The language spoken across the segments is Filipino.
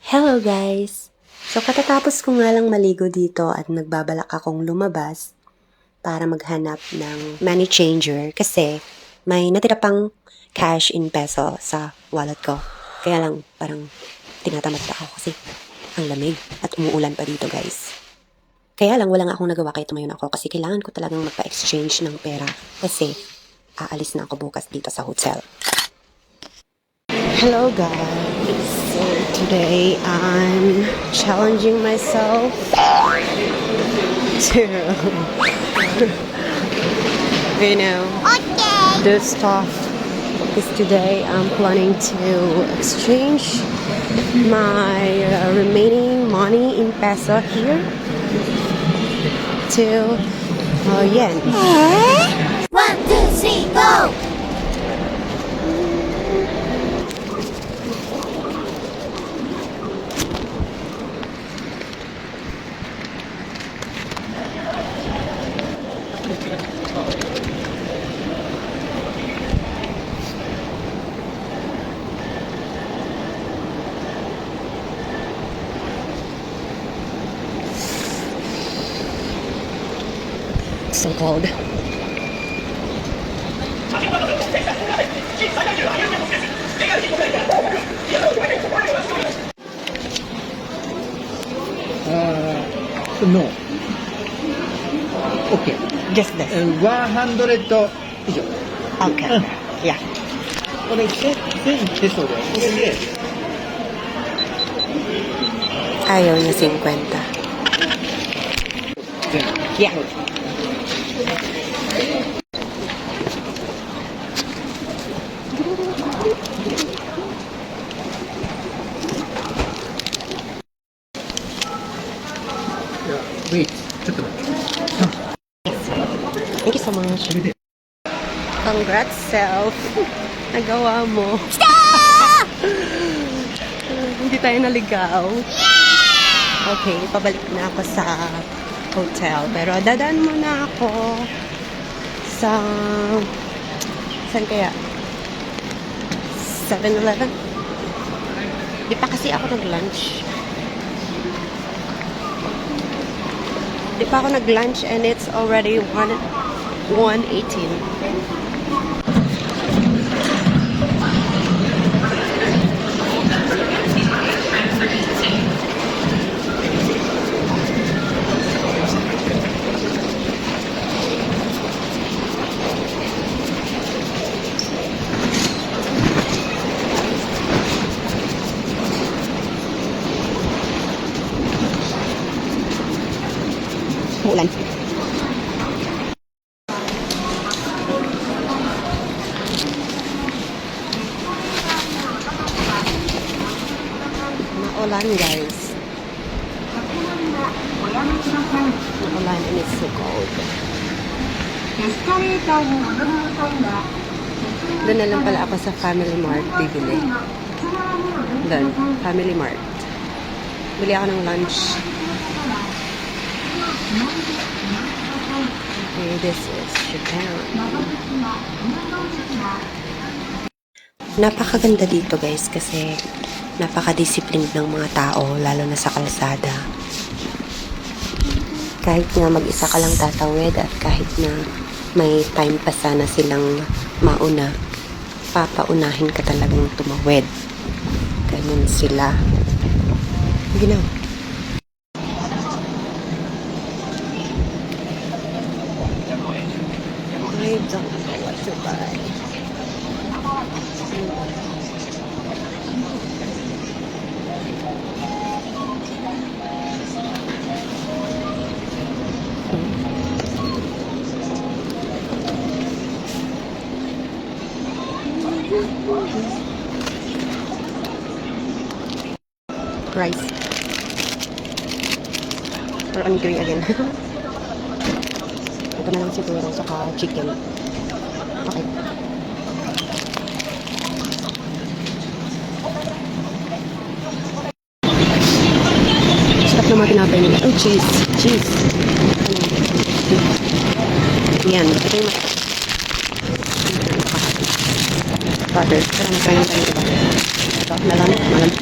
Hello guys! So katatapos ko nga lang maligo dito at nagbabalak akong lumabas para maghanap ng money changer kasi may natira pang cash in peso sa wallet ko. Kaya lang parang tinatamad pa ako kasi ang lamig at umuulan pa dito guys. Kaya lang wala nga akong nagawa kaya tumayo na ako kasi kailangan ko talagang magpa-exchange ng pera kasi aalis na ako bukas dito sa hotel. Hello guys! So today I'm challenging myself to do stuff because today I'm planning to exchange my remaining money in peso here to yen. 1, 2, 3, go! So cold. No. OK。 Just this. 100以上。 Okay. Yeah. これ1000ペソで。これで。 Ayaw niya 50. Yeah. Wait. ちょっと待って。 Thank you so much. Congrats, self. Nagawa mo. Hindi tayo naligaw. Okay, pabalik na ako sa hotel. Pero dadaan muna ako sa... Saan kaya? 7-Eleven? Di pa kasi ako nag-lunch. Di pa ako nag-lunch and it's already 1:18. Umulan. Maulan guys. Maulan and it's so cold. Doon na lang pala ako sa Family Mart bibili. Doon, Family Mart. Bili ako ng lunch. Okay, this is Japan. Napakaganda dito guys kasi napaka-disciplined ng mga tao lalo na sa kalsada. Kahit nga mag-isa ka lang tatawid at kahit na may time pa sana silang mauna, papaunahin ka talagang tumawid. Ganyan sila. Ginaw. I don't know what to buy. Rice. Or onigiri again. Ito na lang siguro, saka chicken. Okay. Sarap naman tinapay nila. Oh, cheese. Cheese. Yan. Ito yung butter. Pero magkain tayo iba. Ito, nalang. Malamig.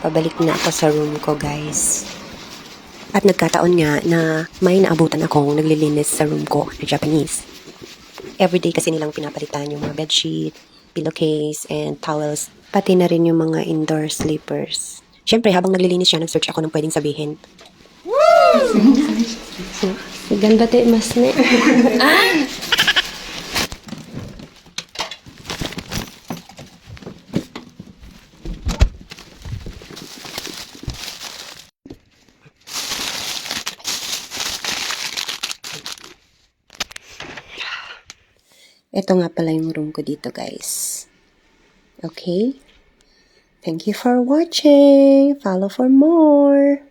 pabalik na ako sa room ko, guys. At nagkataon nga na may naabutan akong naglilinis sa room ko na Japanese. Everyday kasi nilang pinapalitan yung mga bedsheet, pillowcase, and towels. Pati na rin yung mga indoor sleepers. Siyempre, habang naglilinis siya, nag-search ako ng pwedeng sabihin. Ganda te, mas ne. Ito nga pala yung room ko dito, guys. Okay? Thank you for watching. Follow for more.